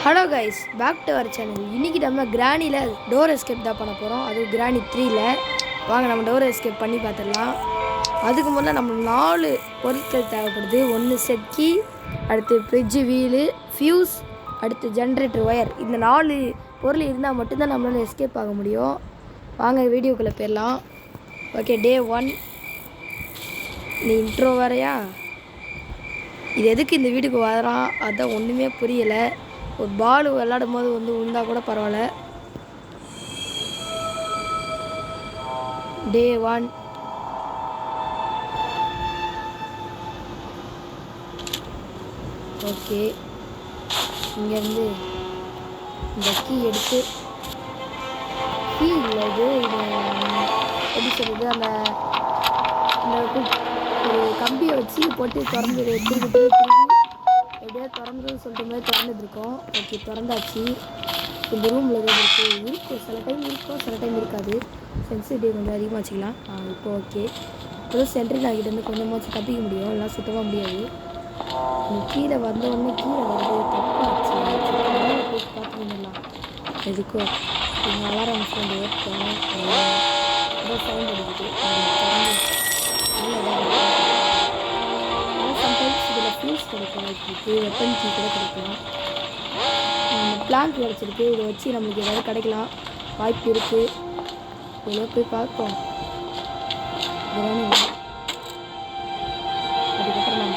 Hello guys, back to our channel. இன்றைக்கி நம்ம கிராணியில் door escape தான் பண்ண போகிறோம். அது கிராணி 3ல். வாங்க நம்ம டோர் எஸ்கேப் பண்ணி பார்த்துடலாம். அதுக்கு முதல்ல நம்ம 4 பொருட்கள் தேவைப்படுது. 1 செட் கீ, அடுத்து ஃப்ரிட்ஜு வீலு, ஃபியூஸ், அடுத்து ஜென்ரேட்டர் ஒயர். இந்த 4 பொருள் இருந்தால் மட்டும்தான் நம்மளால் எஸ்கேப் ஆக முடியும். வாங்க வீடியோக்குள்ளே போயிடலாம். ஓகே, டே 1. நீ இன்ட்ரோ வரையா? இது எதுக்கு இந்த வீட்டுக்கு வரான் அதான் ஒன்றுமே புரியலை. ஒரு பால் விளாடும் போது விழுந்தா கூட பரவாயில்ல. டே 1. ஓகே, இங்கேருந்து இந்த கீ எடுத்து கீ இல்லை இது எப்படி சொல்லுது, அந்த ஒரு கம்பியை வச்சு போட்டு திறந்து திருப்பி எப்படியா திறந்துன்னு சொல்லிட்டு மாதிரி திறந்துட்டுருக்கோம். ஓகே, திறந்தாச்சு. இந்த ரூமில் எதாவது இருக்கும், சில டைம் இருக்கும், சில டைம் இருக்காது. சென்சிட்டிவ் கொஞ்சம் அதிகமாக வச்சுக்கலாம். இப்போ ஓகே, இப்போ சென்ட்ரில் ஆகிட்டு கொஞ்சமாச்சு தப்பிக்க முடியும், எல்லாம் சுத்தமாக முடியாது. கீழே வந்தோடனே கீழே வந்து தப்பாச்சு. போய் பார்த்து வந்துடலாம். எதுக்கும் எங்கள் அலாரம் ஃபோன் ஏற்போம் ரொம்ப சவுண்ட் அடிக்குது. சம்டைம்ஸ் இதில் ஃபியூஸ் கிடைக்கும், இருக்குது வெப்பன் கீ கூட கிடைக்கலாம். பிளாங்க் கிடச்சிருக்கு, இதை வச்சு நம்மளுக்கு ஏதாவது கிடைக்கலாம் வாய்ப்பு இருக்குது. இதில் போய் பார்ப்போம். அதுக்கப்புறம் நம்ம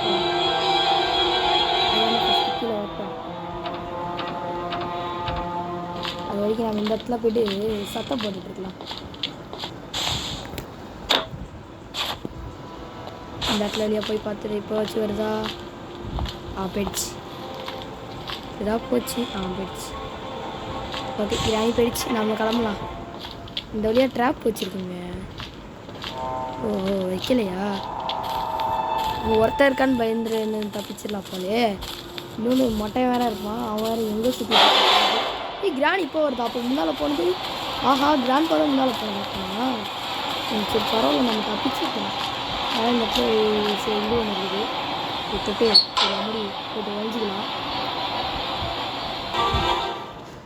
கீழே வைப்போம். அது வரைக்கும் நம்ம இந்த இடத்துல போய்ட்டு சத்தம் போட்டுட்ருக்கலாம். இந்த இடத்துல வழியாக போய் பார்த்துட்டு இப்போ வச்சு வருதா? போயிடுச்சு. இதாக போச்சு. போயிடுச்சு. ஓகே, இதாகி போயிடுச்சு. நம்ம கிளம்பலாம். இந்த வழியாக ட்ராப் வச்சுருக்குங்க. ஓஹோ, வைக்கலையா? ஒருத்தர் இருக்கான்னு பயந்துருன்னு தப்பிச்சிடலாம் போலே. இன்னொன்று மொட்டை வேறு இருப்பான், அவன் வேறு எங்கே சுற்றி கிராண்ட் இப்போ வருதா? அப்போ முன்னால் போனது. ஆஹா, கிராண்ட் போதான் முன்னால் போனா. சரி பரவாயில்ல, நம்ம தப்பிச்சிருக்கோம். ஆனால் இந்த இடத்துல சரி இது ஒன்று இருக்குது. தொட்டு முடி போட்டு வளைஞ்சிக்கலாம்.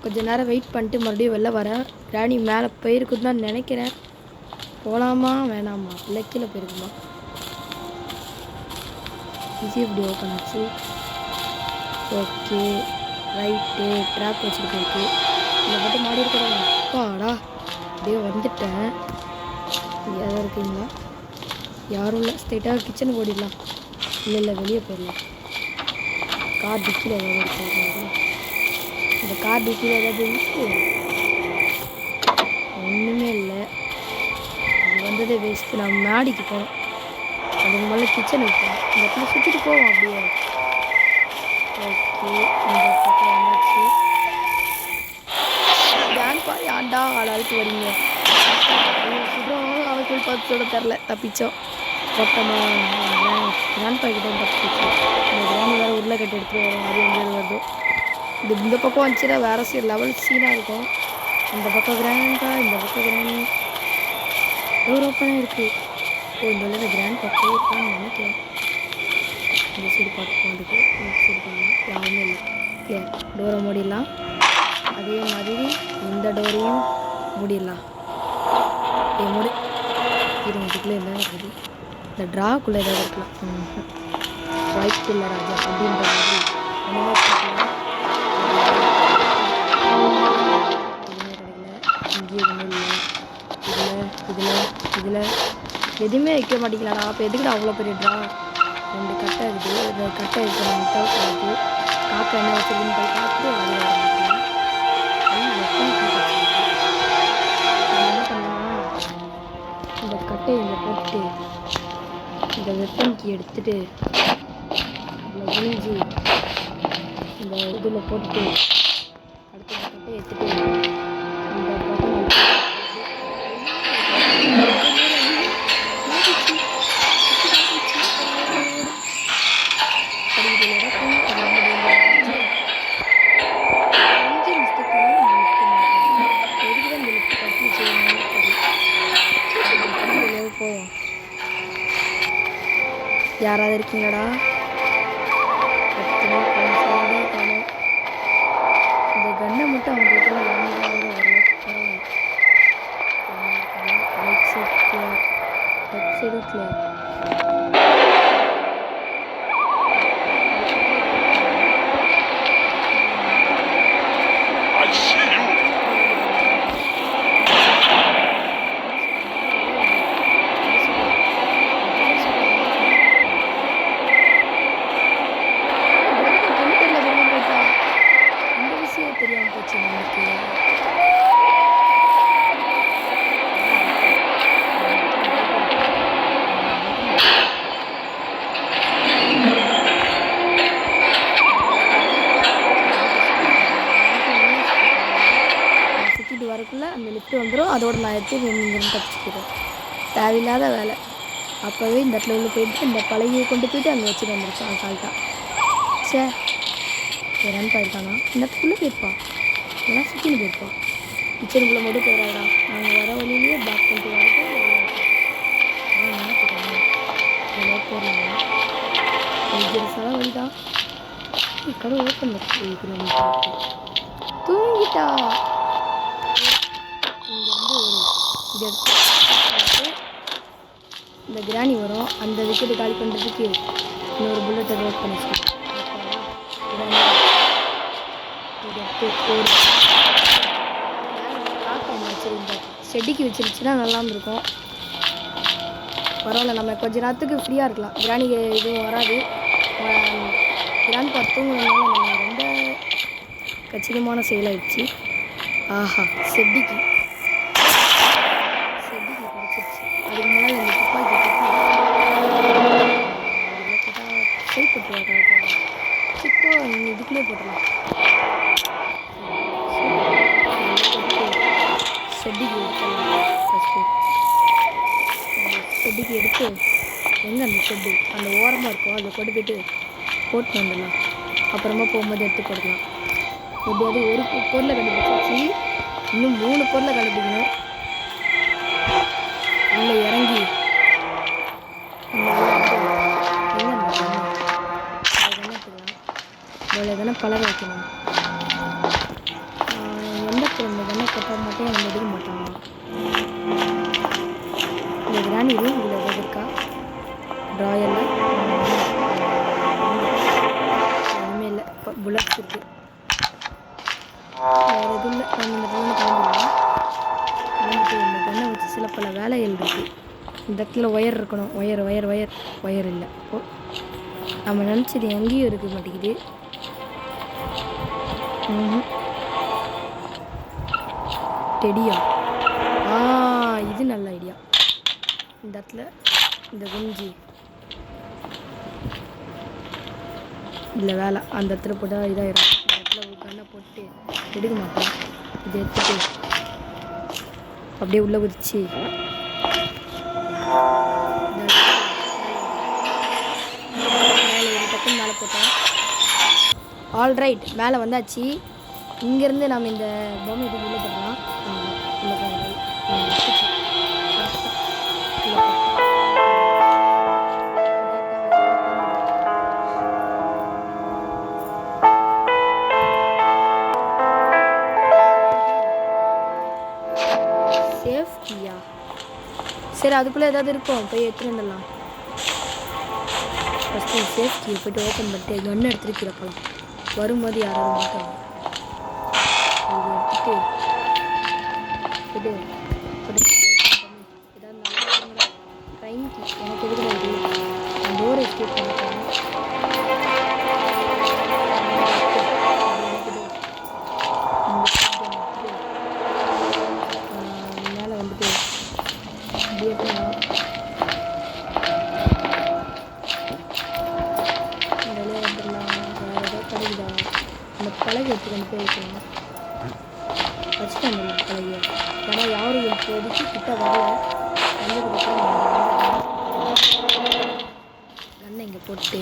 கொஞ்சம் நேரம் வெயிட் பண்ணிட்டு மறுபடியும் வெளில வரேன். கிராணி மேலே போயிருக்குன்னு தான் நினைக்கிறேன். போகலாமா வேணாமா? இல்லை கீழே போயிருக்குமா? ஈஸி இப்படி ஓப்பன் ஆச்சு. Okay, right. ட்ராப் வச்சுட்டு போயிருக்கு. இதை மட்டும் மாடி இருக்கிறாங்க. அப்பாடா, அப்படியே வந்துட்டேன். யாராவது இருக்கீங்களா? யாரும் இல்லை. ஸ்ட்ரெயிட்டாக கிச்சனுக்கு ஓடிடலாம். இல்லை வெளியே போயிடலாம். கார் டிக்கில் ஏதாவது இருக்காது. இந்த கார் டிக்கில் ஏதாவது இருக்கு? ஒன்றுமே இல்லை. அது வந்ததே வேஸ்ட்டு. நம்ம மாடிக்கு போகிறோம். அதுக்கு மேலே கிச்சனுக்கு போகிறோம். இந்த இடத்துல சுற்றிட்டு போவோம் அப்படியே. ஓகே, இந்த பக்கம் வந்தாச்சு. கிராண்ட்பா யாண்டா ஆளாளுக்கு வரீங்க? சுடுறோம். அவருக்கு பார்த்து சொல்ல தெரில, தப்பிச்சோம். பக்கமாக கிராண்ட்பா கிட்ட தப்பிச்சோம். இந்த கிராணி வேறு உருளைக்கட்டு எடுத்துகிட்டு வரும். அது எங்கேயாவது வருதோ. இந்த பக்கம் வந்துச்சுன்னா வேறு லெவல் சீனாக இருக்கும். இந்த பக்கம் கிராண்ட்பா, இந்த பக்கம் கிராணி. டோர் ஓப்பனாக இருக்குது. இந்த உள்ள கிராண்ட் பக்கம் இருக்கான்னு நினைக்கிறேன். இந்த சைடு பார்ப்போம். அதுக்கு இந்த சைடு பண்ணலாம். யாருமே இல்லை. கிளியர். டோரை மூடிடலாம். அதே மாதிரி இந்த டோரையும் மூடிடலாம். மூடி இதுக்குள்ளே என்ன இருக்குது? இந்த ட்ராக்குள்ளே ஏதாவது இருக்கலாம். வாய்ப்பு இல்லை ராஜா அப்படின்ற மாதிரி என்னவோ பார்க்கலாம். எதுவுமே கிடைக்கல. இங்கேயும் எதுவுமே இல்லை. இதில் எதுவுமே வைக்க மாட்டேங்கலாடா. அப்போ எதுக்குடா அவ்வளோ பெரிய ட்ரா? 2 கட்டை இருக்குது. இந்த கட்டை இருக்கிற முட்டை இருக்குது. காக்கை என்ன வச்சுருக்குன்னு போய் பார்த்து அது என்ன பண்ணலாம்? இந்த கட்டை இங்கே போட்டு இந்த வெப்பன் கீ எடுத்துட்டு இதில் விழிஞ்சி இந்த இதில் போட்டுட்டு அடுத்த கட்டை எடுத்துட்டு இந்த பட்டன் போவோம். யாராவது இருக்கீங்களாடா? அந்த லிஃப்ட் வந்துடும். அதோட நான் எடுத்து இங்கேருந்து தப்பிச்சுக்கிறேன். தேவையில்லாத வேலை. அப்போவே இந்த இடத்துல உள்ள போயிட்டு இந்த பழகியை கொண்டு போயிட்டு அங்கே வச்சுட்டு வந்துருப்பான் அசால்ட்டாக. சே ரன் போயிருக்கானா? இந்த இடத்துக்குள்ளே போயிருப்பான். இதெல்லாம் சுற்றின்னு போயிருப்பான். கிச்சனுக்குள்ளே மட்டும் போயிடாதா. நாங்கள் வர வழியிலேயே பேக் பண்ணிட்டு வரது போடலாம். செலவு வழிதான். கடை ஓப்பன் தூங்கிட்டா. இங்கேருந்து இந்த கிராணி வரும். அந்த விக்கெட்டு காலி பண்ணுறதுக்கு இன்னொரு புல்லட்டை ரோட் பண்ணிச்சு. செடிக்கு வச்சிருச்சுன்னா நல்லா இருக்கும். பரவாயில்ல, நம்ம கொஞ்ச நேரத்துக்கு ஃப்ரீயாக இருக்கலாம். கிராணி எதுவும் வராது. கிராணி பார்த்தவங்கனால நம்ம ரொம்ப கச்சிதமான செயலாகிடுச்சு. ஆஹா, செடிக்கு கிடச்சிருச்சு. அதுக்கு முன்னால் இந்த துப்பாக்கி செயல்பட்டு சிக்கோ இதுக்குள்ளே போட்டுடலாம். செடிக்கு எடுத்துடலாம். ஃபஸ்ட்டு செடிக்கு எடுத்து எங்கே அந்த செட்டு அந்த ஓரமாக இருக்கும், அதை கொண்டு போய்ட்டு போட்டு வந்துடலாம். அப்புறமா போகும்போது எடுத்து போடலாம். எப்படியாவது ஒரு பொருளை கண்டுபிடிச்சாச்சு. இன்னும் 3 பொருளை கண்டுபிடிக்கணும். உள்ளே இறங்கி எதனா கலர் வைக்கணும். எந்த பொருள் எதனா கொட்டால் மட்டும் நம்ம எடுக்க மாட்டாங்க. இந்த கிராணி இதில் எதாவது இருக்கா? ட்ராயரில் ஒன்றுமே இல்லை. புல்லட்ஸ் இருக்குது. வேறு எதுவும் இல்லை. நம்ம இந்த பொண்ணு கிளம்பிடலாம். இந்த கண்ணை வச்சு சில பல வேலைகள் இருக்குது. இந்த இடத்துல ஒயர் இருக்கணும். ஒயர் இல்லை. இப்போது நம்ம நினச்சது எங்கேயும் இருக்க மாட்டேங்குது. டெடியா? இது நல்ல ஐடியா. இந்த இடத்துல இந்த குஞ்சு இல்லை வேலை அந்த இடத்துல போட்டால் இதாகிடும். இந்த இடத்துல ஒரு கண்ணை போட்டு எடுக்க மாட்டோம். இதை எடுத்துட்டு அப்படியே உள்ளே குதிச்சு மேலே போட்டோம். ஆல்ரைட், மேலே வந்தாச்சு. இங்கேருந்து நம்ம இந்த பொம்மை இது உள்ளே போடலாம். சேஃப்டியா? சரி, அதுக்குள்ளே ஏதாவது இருக்கும், போய் எடுத்துகிட்டு வந்துடலாம். ஃபஸ்ட்டு சேஃப்டியை போய்ட்டு ஓப்பன் பண்ணிட்டு கன்று எடுத்துகிட்டு கீழே போகலாம். வரும்போது யாராவது மாட்டாங்க. இது எடுத்துட்டு ஏதாவது நல்லா ட்ரைன்க்கு எனக்கு எதுக்கு இது டோர் எஸ்கேப் பண்ணிட்டாங்க. மேலே வந்துட்டு இப்படியே போகலாம். வெளியே வந்துடலாம். வேறு ஏதாவது கிடைக்குதா? அந்த பழகை எடுத்துக்கிட்டு போய் வைக்கலாம். வச்சுட்டு வந்துடலாம் பழகிய. ஏன்னா யாரும் இப்போதைக்கு கிட்ட வரல. கண்ணை இங்கே போட்டு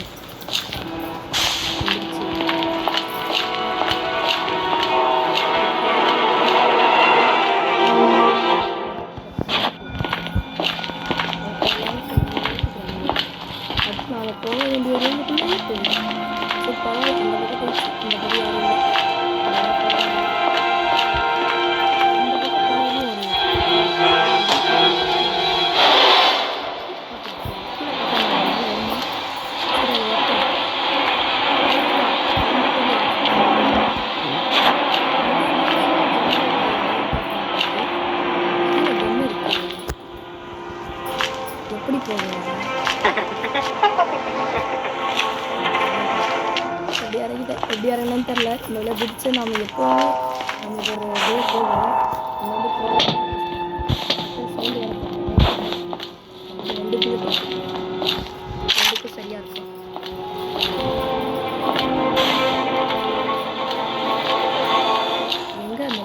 நாங்கள் போக வேண்டிய ரூமுக்குள்ளே போயிடும். சரி, பரவாயில்ல. இந்த பக்கம் போயிடுச்சு. இந்த பக்கம் யாரும் இல்லை. எப்படி போகும்? எப்படி இறங்கணும்னு தெரில. இந்த பிடிச்சி நம்ம எப்போவுமே நமக்கு ஒரு டே போகும். சவுண்டு ரெண்டுக்கு சரியாக இருக்கும். எங்கே அந்த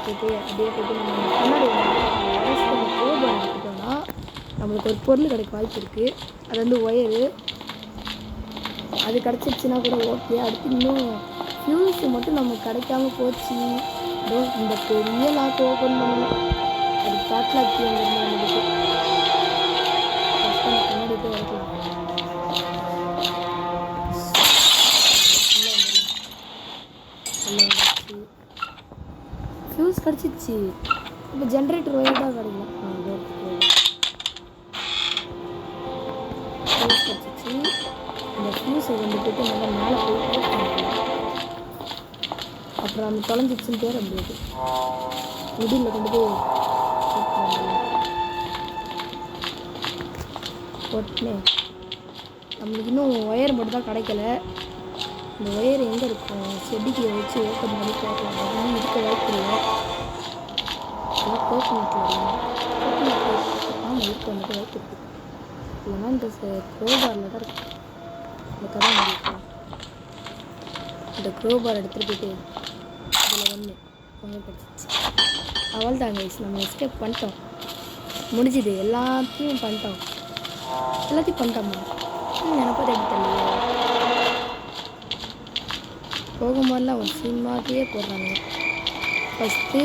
போயிட்டு அப்படியே போயிட்டு நம்ம கண்ணாடி கோபம் எடுத்துட்டோம்னா நம்மளுக்கு ஒரு பொருள் கிடைக்க வாய்ப்பு இருக்குது. அது வந்து ஒயரு. அது கிடச்சிருச்சுன்னா கூட ஓகே. அடுத்து இன்னும் ஃபியூஸு மட்டும் நமக்கு கிடைக்காம போச்சு. இந்த பெரிய லாக் ஓப்பன் பண்ணணும். அது பேட்லாக் வந்துருந்தோம் நம்மளுக்கு. ஃபஸ்ட்டு நம்ம கண்ணாடி போய் வளர்க்கலாம். ஃபியூஸ் கிடச்சிச்சு. இப்போ ஜென்ரேட்டர் ஒயர் தான் கிடைக்கலாம். ஃபியூஸ் கிடச்சிச்சு. அந்த ஃபியூஸை வந்துட்டு நல்லா மேலே போய் அப்புறம் அந்த தொலைஞ்சிச்சுன்னு பேர முடியாது. மிடில் கொண்டு போய் போட்டுனே நம்மளுக்கு இன்னும் ஒயர் மட்டும் தான் கிடைக்கல. இந்த ஒயர் எங்கே இருக்கும்? செடிக்கு வச்சு ஓப்பன் பண்ணி பார்க்கலாம். அதெல்லாம் இருக்க வாய்ப்பு இல்லை. அதெல்லாம் கோகனட்டில் ஆமாம் இருக்க வந்துட்டு வாய்ப்பு இருக்குது. இல்லைன்னா இந்த க்ரோபாரில் தான் இருக்கும். இந்த கதை முடிக்கலாம். இந்த க்ரோபார் எடுத்துகிட்டு போயிட்டு இதில் ஒன்று கிடச்சிச்சு. அவள் தான் கைஸ், நம்ம எஸ்கேப் பண்ணிட்டோம். முடிஞ்சுது. எல்லாத்தையும் பண்ணிட்டோம். பண்ணிட்டோம்மா. நினைப்பது எப்படி தெரியல. போகும்போதெல்லாம் ஒரு சீன் மாதிரியே போடுறாங்க. ஃபஸ்ட்டு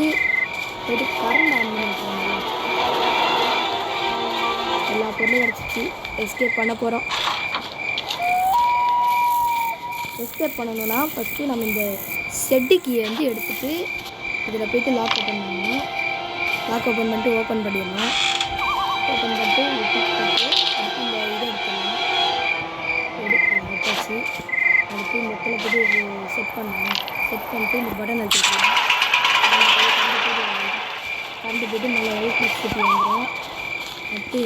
போய்ட்டு கரண்ட் ஆன் பண்ணி விட்டுறாங்க. எல்லா பொருளும் கிடச்சிச்சு. எஸ்கேப் பண்ண போகிறோம். எஸ்கேப் பண்ணணும்னா ஃபஸ்ட்டு நம்ம இந்த செட்டு கீயை வந்து எடுத்துகிட்டு இதில் போய்ட்டு லாக் ஓப்பன் பண்ணணும். லாக் ஓப்பன் பண்ணிட்டு ஓப்பன் பண்ணிடணும். ஓப்பன் பண்ணிட்டு கிளிக் பண்ணிட்டு அடுத்து இந்த இதை எடுத்துடலாம். எடுத்தாச்சு. அடுத்து இந்த இடத்துல போய்ட்டு செட் பண்ணணும். செட் பண்ணிட்டு இந்த பட்டன் அழுத்திக்கலாம். கரண்டு போய்ட்டு நல்லா எலக்ட்ரிசிட்டி வந்துடும். அடுத்து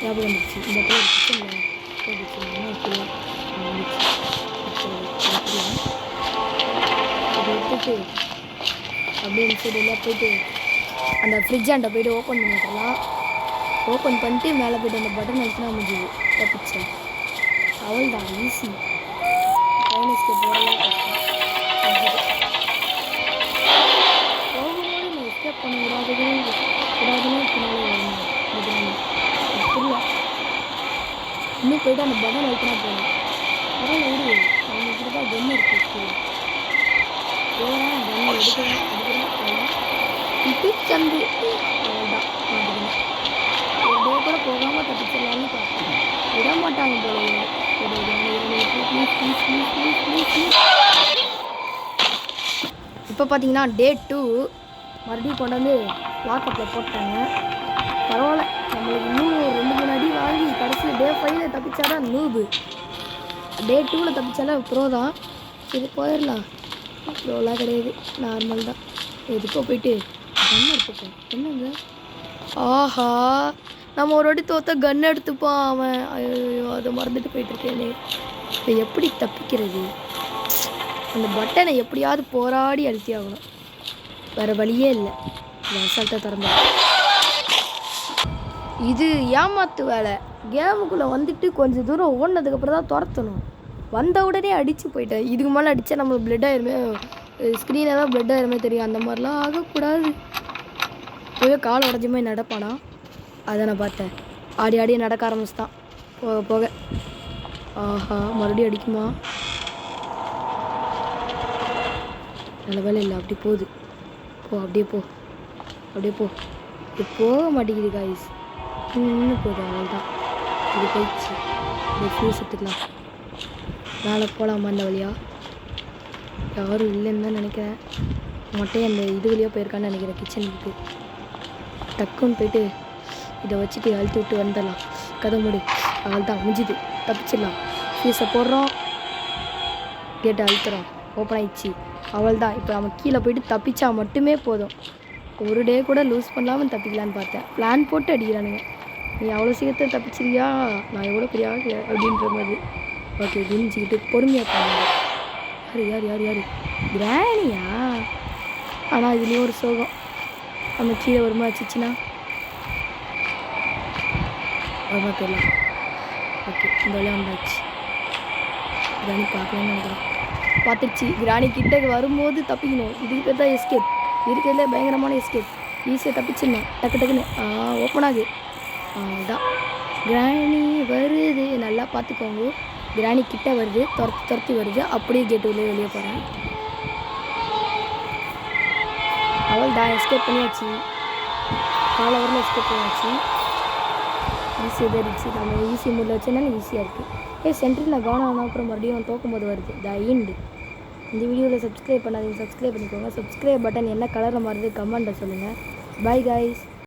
ஞாபகம் வந்துச்சு. இந்த இடத்துல ஒரு கிச்சனில் போட்டுச்சு வந்துச்சு. அதை எடுத்துட்டு அப்படியே சைடெல்லாம் போய்ட்டு அந்த ஃப்ரிட்ஜாண்ட போய்ட்டு ஓப்பன் பண்ணிடலாம். ஓப்பன் பண்ணிட்டு மேலே போய்ட்டு அந்த பட்டன் அழுத்தினா முடிஞ்சுது. தப்பிச்சேன். அவள் தான் ஈஸி. டைனஸ்க்கு போகிறதே போகும்போது நான் எஸ்கேப் பண்ண விடாதுன்னு பின்னாலே வரணும். புரியல. இன்னும் போய்ட்டு அந்த பட்டன் அழுத்தினா போகணும். படம் விடு. அவங்கக்கிட்ட தான் கன் இருக்குது. போகிறேன் கன் எடுக்கிறேன் இது சந்து. அவ்வளோதான் மாட்டேங்க. ஒரு டே கூட போகாமல் தப்பிச்சிடலான்னு பார்ப்பேன். விட மாட்டாங்க போல. இப்போ பார்த்தீங்கன்னா டே 2 மறுபடியும் கொண்டு வந்து லாக்கப்பில் போட்டாங்க. பரவாயில்ல, நம்மளுக்கு இன்னும் 2-3 அடி வாங்கி கடைசியில் டே 5 தப்பிச்சாதான் நூபு. டே 2 தப்பிச்சாலே ப்ரோ தான். இது போயிடலாம். ப்ரோலாம் கிடையாது, நார்மல் தான். எதுக்கோ போயிட்டு கன் எடுத்துப்போம். என்னங்க ஆஹா, நம்ம ஒரு வாட்டி தோற்ற கன் எடுத்துப்போம் அவன். ஐயோ, அதை மறந்துட்டு போயிட்டுருக்கேனே. இப்போ எப்படி தப்பிக்கிறது? அந்த பட்டனை எப்படியாவது போராடி அழுத்தி ஆகணும். வேறு வழியே இல்லை. அசால்ட்டாக திறந்த இது ஏமாத்து வேலை. கேமுக்குள்ளே வந்துட்டு கொஞ்சம் தூரம் ஓடினதுக்கப்புறம் தான் துரத்தணும். வந்த உடனே அடித்து போயிட்டேன். இதுக்கு மேலே அடித்தா நம்மளுக்கு பிளட் ஆயிருமே, ஸ்க்ரீனில் தான் பிளட் ஆயிருமே தெரியும். அந்த மாதிரிலாம் ஆகக்கூடாது. போய் கால் உடஞ்ச மாதிரி நடப்பானா, அதை நான் பார்த்தேன். ஆடி ஆடி நடக்க ஆரம்பிச்சுதான் போக போக. ஆஹா, மறுபடியும் அடிக்குமா? நல்ல வேலை இல்லை. அப்படி போகுது. அப்படியே போ. இது போக மாட்டேங்குது காய்ஸ். இன்னும் போகுது. அவ்வளோதான், இது போயிடுச்சு. இது ஃபியூஸ் எடுத்துக்கலாம். மேலே போகலாமா அந்த வழியா? யாரும் இல்லைன்னு தான் நினைக்கிறேன். மொட்டையை அந்த இது வழியாக போயிருக்கான்னு நினைக்கிறேன். கிச்சனுக்கு டக்குன்னு போயிட்டு இதை வச்சுட்டு அழுத்தி விட்டு வந்துடலாம். கதை மூடி. அவள் தான் முடிஞ்சுது. தப்பிச்சிடலாம். ஃபீஸை போடுறோம், கேட்டை அழுத்துறோம். ஓப்பன் ஆயிடுச்சு. அவள் தான். இப்போ நம்ம கீழே போயிட்டு தப்பிச்சா மட்டுமே போதும். ஒரு டே கூட லூஸ் பண்ணாமல் தப்பிக்கலான்னு பார்த்தேன். பிளான் போட்டு அடிக்கிறானுங்க. நீ அவ்வளோ சீக்கிரத்தை தப்பிச்சிருக்கியா, நான் எவ்வளோ பெரிய அப்படின்ற மாதிரி. ஓகே, குனிஞ்சிக்கிட்டு பொறுமையாக போனாங்க. யார் கிராணியா? ஆனால் இதுலேயும் ஒரு சோகம். நம்ம கீழே வருமா வச்சுச்சுன்னா வருமா தெரியல. ஓகே, இந்த வழியாக வந்தாச்சு. கிராணி பார்க்கலான்னு நினைக்கிறேன். பார்த்துடுச்சு. கிராணி கிட்டக்கு வரும்போது தப்பிக்கணும். இதுக்கு பேர் தான் எஸ்கேப். இருக்கிறதுலே பயங்கரமான எஸ்கேப். ஈஸியாக தப்பிச்சிடணும் டக்கு டக்குன்னு. ஓப்பன் ஆகுது. அதான் கிராணி வருது, நல்லா பார்த்துக்கோங்க. கிராணி கிட்ட வருது, துரத்தி வருது. அப்படியே கேட்டு வெளியே போகிறேன். அவள் தான் எஸ்கேப் பண்ணியாச்சு. காலவரில் எஸ்கேப் பண்ணியாச்சு. ஈஸியாக இருந்துச்சு. நம்ம ஈஸி மூடில் வச்சோன்னா ஈஸியாக இருக்குது. சென்ட்ரில் கவனம் ஆனால் அப்புறம் மறுபடியும் தோக்கும்போது வருது த எண்டு. இந்த வீடியோவில் சப்ஸ்கிரைப் பண்ணாதீங்க, சப்ஸ்கிரைப் பண்ணிக்கோங்க. சப்ஸ்கிரைப் பட்டன் என்ன கலரில் மாறுது கமெண்ட்டில் சொல்லுங்கள். Bye guys.